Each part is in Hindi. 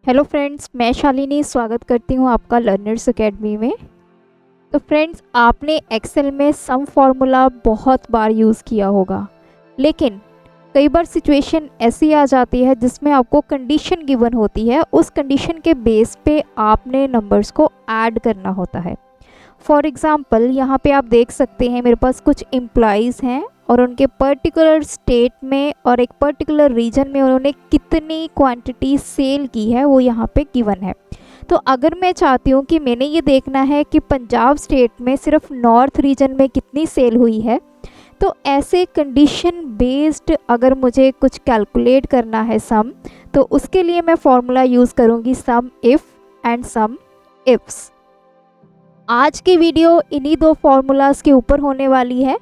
हेलो फ्रेंड्स, मैं शालिनी स्वागत करती हूँ आपका लर्नर्स एकेडमी में। तो फ्रेंड्स, आपने एक्सेल में सम फार्मूला बहुत बार यूज़ किया होगा, लेकिन कई बार सिचुएशन ऐसी आ जाती है जिसमें आपको कंडीशन गिवन होती है। उस कंडीशन के बेस पे आपने नंबर्स को ऐड करना होता है। फॉर एग्ज़ाम्पल, यहाँ पे आप देख सकते हैं मेरे पास कुछ एम्प्लॉयज़ हैं और उनके पर्टिकुलर स्टेट में और एक पर्टिकुलर रीजन में उन्होंने कितनी क्वांटिटी सेल की है वो यहाँ पे गिवन है। तो अगर मैं चाहती हूँ कि मैंने ये देखना है कि पंजाब स्टेट में सिर्फ नॉर्थ रीजन में कितनी सेल हुई है, तो ऐसे कंडीशन बेस्ड अगर मुझे कुछ कैलकुलेट करना है सम, तो उसके लिए मैं फॉर्मूला यूज़ करूँगी सम इफ़ एंड सम इफ्स। आज की वीडियो इन्हीं दो फार्मूलाज़ के ऊपर होने वाली है।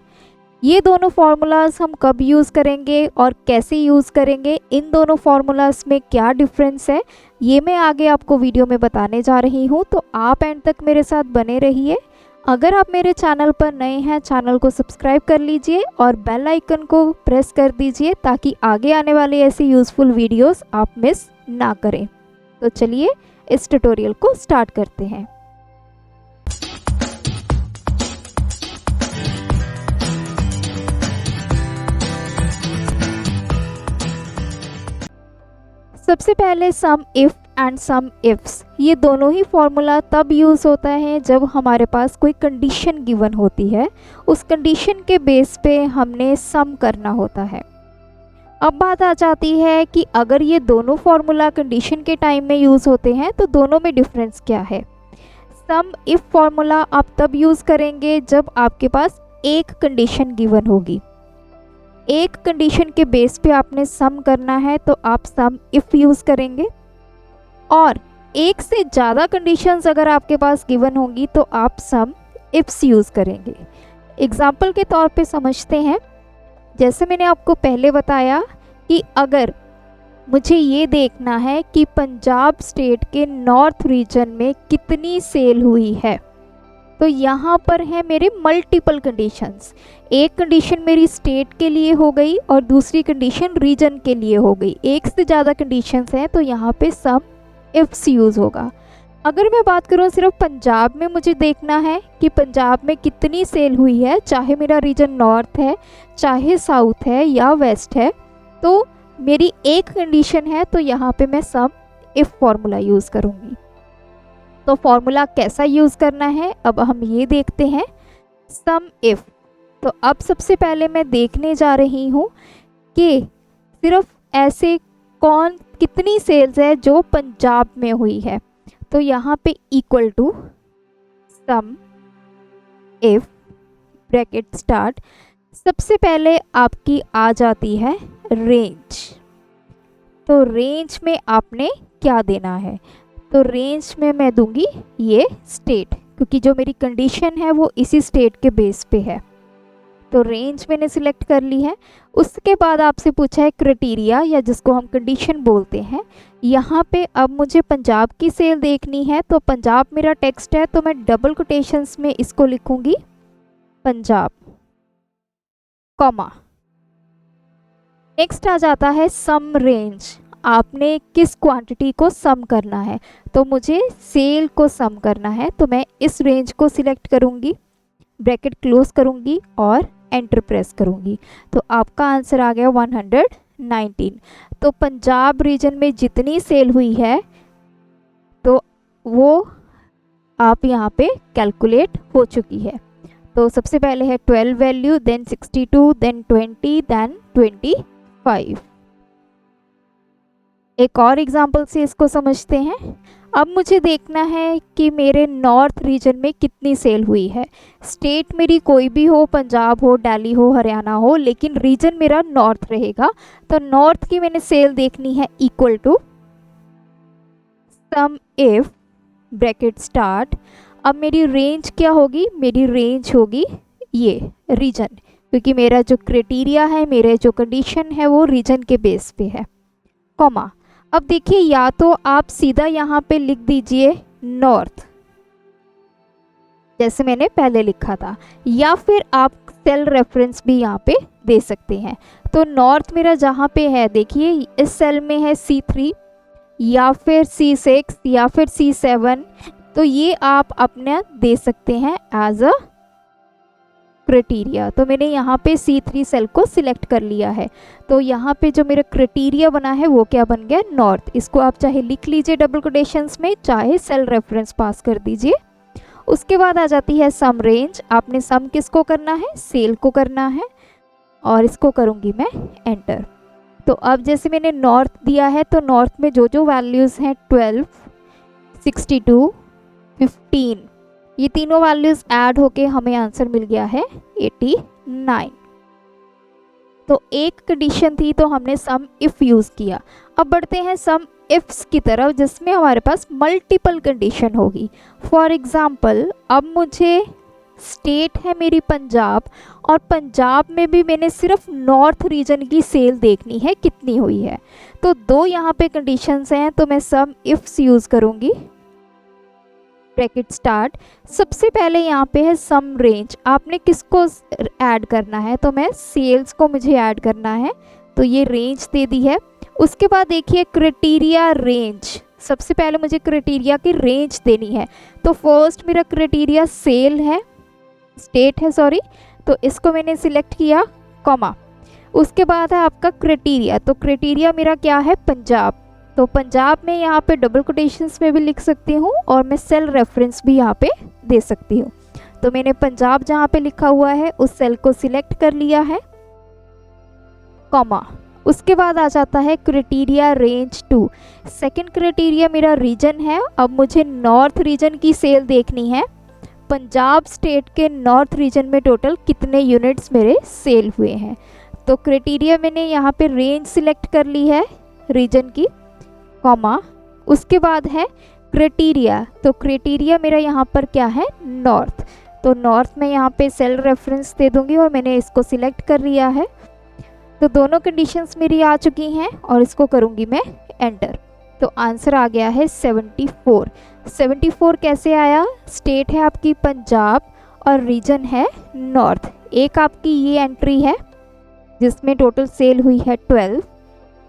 ये दोनों फार्मूलाज हम कब यूज़ करेंगे और कैसे यूज़ करेंगे, इन दोनों फार्मूलाज में क्या डिफरेंस है, ये मैं आगे आपको वीडियो में बताने जा रही हूँ। तो आप एंड तक मेरे साथ बने रहिए। अगर आप मेरे चैनल पर नए हैं, चैनल को सब्सक्राइब कर लीजिए और बेल आइकन को प्रेस कर दीजिए ताकि आगे आने वाली ऐसी यूज़फुल वीडियोस आप मिस ना करें। तो चलिए इस ट्यूटोरियल को स्टार्ट करते हैं। सबसे पहले सम इफ़ एंड सम इफ्स, ये दोनों ही फॉर्मूला तब यूज़ होता है जब हमारे पास कोई कंडीशन गिवन होती है। उस कंडीशन के बेस पे हमने सम करना होता है। अब बात आ जाती है कि अगर ये दोनों फॉर्मूला कंडीशन के टाइम में यूज़ होते हैं तो दोनों में डिफरेंस क्या है। सम इफ़ फॉर्मूला आप तब यूज़ करेंगे जब आपके पास एक कंडीशन गिवन होगी। एक कंडीशन के बेस पे आपने सम करना है तो आप सम इफ़ यूज़ करेंगे, और एक से ज़्यादा कंडीशंस अगर आपके पास गिवन होंगी तो आप सम इफ्स यूज़ करेंगे। एग्जाम्पल के तौर पे समझते हैं। जैसे मैंने आपको पहले बताया कि अगर मुझे ये देखना है कि पंजाब स्टेट के नॉर्थ रीजन में कितनी सेल हुई है, तो यहाँ पर है मेरे मल्टीपल कंडीशंस। एक कंडीशन मेरी स्टेट के लिए हो गई और दूसरी कंडीशन रीजन के लिए हो गई। एक से ज़्यादा कंडीशंस हैं तो यहाँ पे सम इफ्स यूज़ होगा। अगर मैं बात करूँ सिर्फ पंजाब में, मुझे देखना है कि पंजाब में कितनी सेल हुई है, चाहे मेरा रीजन नॉर्थ है, चाहे साउथ है या वेस्ट है, तो मेरी एक कंडीशन है तो यहाँ पे मैं सम इफ़ फॉर्मूला यूज़ करूँगी। तो फॉर्मूला कैसा यूज़ करना है अब हम ये देखते हैं। सम इफ़, तो अब सबसे पहले मैं देखने जा रही हूँ कि सिर्फ ऐसे कितनी सेल्स है जो पंजाब में हुई है। तो यहाँ पे equal to sum if bracket start, सबसे पहले आपकी आ जाती है रेंज। तो रेंज में आपने क्या देना है, तो रेंज में मैं दूंगी ये स्टेट, क्योंकि जो मेरी कंडीशन है वो इसी स्टेट के बेस पे है। तो रेंज मैंने सिलेक्ट कर ली है। उसके बाद आपसे पूछा है क्राइटेरिया, या जिसको हम कंडीशन बोलते हैं। यहाँ पे अब मुझे पंजाब की सेल देखनी है, तो पंजाब मेरा टेक्स्ट है तो मैं डबल कोटेशंस में इसको लिखूंगी पंजाब, कॉमा। नेक्स्ट आ जाता है सम रेंज। आपने किस क्वांटिटी को सम करना है, तो मुझे सेल को सम करना है, तो मैं इस रेंज को सिलेक्ट करूंगी, ब्रैकेट क्लोज करूंगी और एंटर प्रेस करूंगी। तो आपका आंसर आ गया 119। तो पंजाब रीजन में जितनी सेल हुई है तो वो आप यहाँ पे कैलकुलेट हो चुकी है। तो सबसे पहले है 12 वैल्यू, देन 62, देन 20, देन 25। एक और एग्जाम्पल से इसको समझते हैं। अब मुझे देखना है कि मेरे नॉर्थ रीजन में कितनी सेल हुई है। स्टेट मेरी कोई भी हो, पंजाब हो, दिल्ली हो, हरियाणा हो, लेकिन रीजन मेरा नॉर्थ रहेगा। तो नॉर्थ की मैंने सेल देखनी है equal to sum if bracket start. अब मेरी रेंज क्या होगी, मेरी रेंज होगी ये रीजन, क्योंकि मेरा जो क्राइटेरिया है, मेरे जो कंडीशन है वो रीजन के बेस पे है, कॉमा। अब देखिए, या तो आप सीधा यहाँ पे लिख दीजिए नॉर्थ, जैसे मैंने पहले लिखा था, या फिर आप सेल रेफरेंस भी यहाँ पे दे सकते हैं। तो नॉर्थ मेरा जहाँ पे है, देखिए इस सेल में है C3, या फिर C6 या फिर C7, तो ये आप अपना दे सकते हैं एज अ क्राइटेरिया। तो मैंने यहाँ पे C3 सेल को सिलेक्ट कर लिया है। तो यहाँ पे जो मेरा क्राइटेरिया बना है वो क्या बन गया, नॉर्थ। इसको आप चाहे लिख लीजिए डबल कोटेशंस में, चाहे सेल रेफरेंस पास कर दीजिए। उसके बाद आ जाती है सम रेंज। आपने सम किसको करना है, सेल को करना है, और इसको करूँगी मैं एंटर। तो अब जैसे मैंने नॉर्थ दिया है, तो नॉर्थ में जो जो वैल्यूज़ हैं 12, 62, 15, ये तीनों वैल्यूज़ ऐड होके हमें आंसर मिल गया है 89। तो एक कंडीशन थी, तो हमने सम इफ़ यूज़ किया। अब बढ़ते हैं सम इफ्स की तरफ, जिसमें हमारे पास मल्टीपल कंडीशन होगी। फॉर एग्ज़ाम्पल, अब मुझे स्टेट है मेरी पंजाब, और पंजाब में भी मैंने सिर्फ नॉर्थ रीजन की सेल देखनी है कितनी हुई है। तो दो यहाँ पे कंडीशंस हैं, तो मैं सम इफ्स यूज़ करूँगी। Bracket start. सबसे पहले यहाँ पे है सम रेंज। आपने किसको ऐड करना है, तो मैं सेल्स को मुझे ऐड करना है, तो ये रेंज दे दी है। उसके बाद देखिए क्राइटेरिया रेंज। सबसे पहले मुझे क्राइटेरिया की रेंज देनी है। तो फर्स्ट मेरा क्राइटेरिया सेल है, स्टेट है सॉरी, तो इसको मैंने सिलेक्ट किया, कॉमा। उसके बाद है आपका क्राइटेरिया। तो क्राइटेरिया मेरा क्या है, पंजाब। तो पंजाब में यहाँ पे डबल कोटेशंस में भी लिख सकती हूँ, और मैं सेल रेफरेंस भी यहाँ पे दे सकती हूँ। तो मैंने पंजाब जहाँ पे लिखा हुआ है उस सेल को सिलेक्ट कर लिया है, कॉमा। उसके बाद आ जाता है क्राइटेरिया रेंज 2। सेकंड क्राइटेरिया मेरा रीजन है। अब मुझे नॉर्थ रीजन की सेल देखनी है। पंजाब स्टेट के नॉर्थ रीजन में टोटल कितने यूनिट्स मेरे सेल हुए हैं। तो क्राइटेरिया मैंने यहाँ पे रेंज सिलेक्ट कर ली है रीजन की, कॉमा। उसके बाद है क्राइटेरिया। तो क्राइटेरिया मेरा यहाँ पर क्या है, नॉर्थ। तो नॉर्थ में यहाँ पे सेल रेफरेंस दे दूँगी, और मैंने इसको सिलेक्ट कर लिया है। तो दोनों कंडीशंस मेरी आ चुकी हैं, और इसको करूँगी मैं एंटर। तो आंसर आ गया है 74। 74 कैसे आया, स्टेट है आपकी पंजाब और रीजन है नॉर्थ। एक आपकी ये एंट्री है जिसमें टोटल सेल हुई है 12,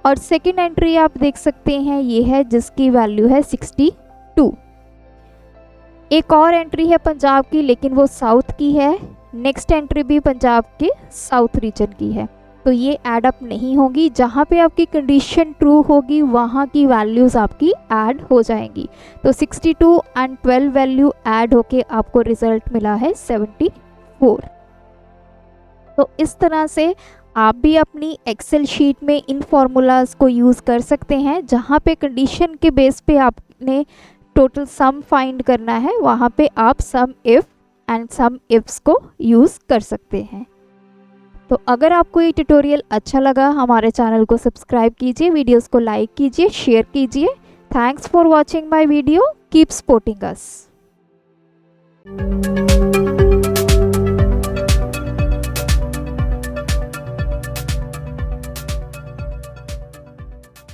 और सेकंड एंट्री आप देख सकते हैं ये है जिसकी वैल्यू है 62। एक और एंट्री है पंजाब की, लेकिन वो साउथ की है। नेक्स्ट एंट्री भी पंजाब के साउथ रीजन की है, तो ये ऐड अप नहीं होगी। जहाँ पे आपकी कंडीशन ट्रू होगी वहाँ की वैल्यूज़ आपकी ऐड हो जाएंगी। तो 62 एंड 12 वैल्यू ऐड होके आपको रिजल्ट मिला है 74। तो इस तरह से आप भी अपनी एक्सेल शीट में इन फॉर्मूलाज को यूज़ कर सकते हैं। जहाँ पे कंडीशन के बेस पे आपने टोटल सम फाइंड करना है, वहाँ पे आप सम इफ़ एंड सम इफ्स को यूज़ कर सकते हैं। तो अगर आपको ये ट्यूटोरियल अच्छा लगा, हमारे चैनल को सब्सक्राइब कीजिए, वीडियोस को लाइक कीजिए, शेयर कीजिए। Thanks for watching my video, keep supporting us.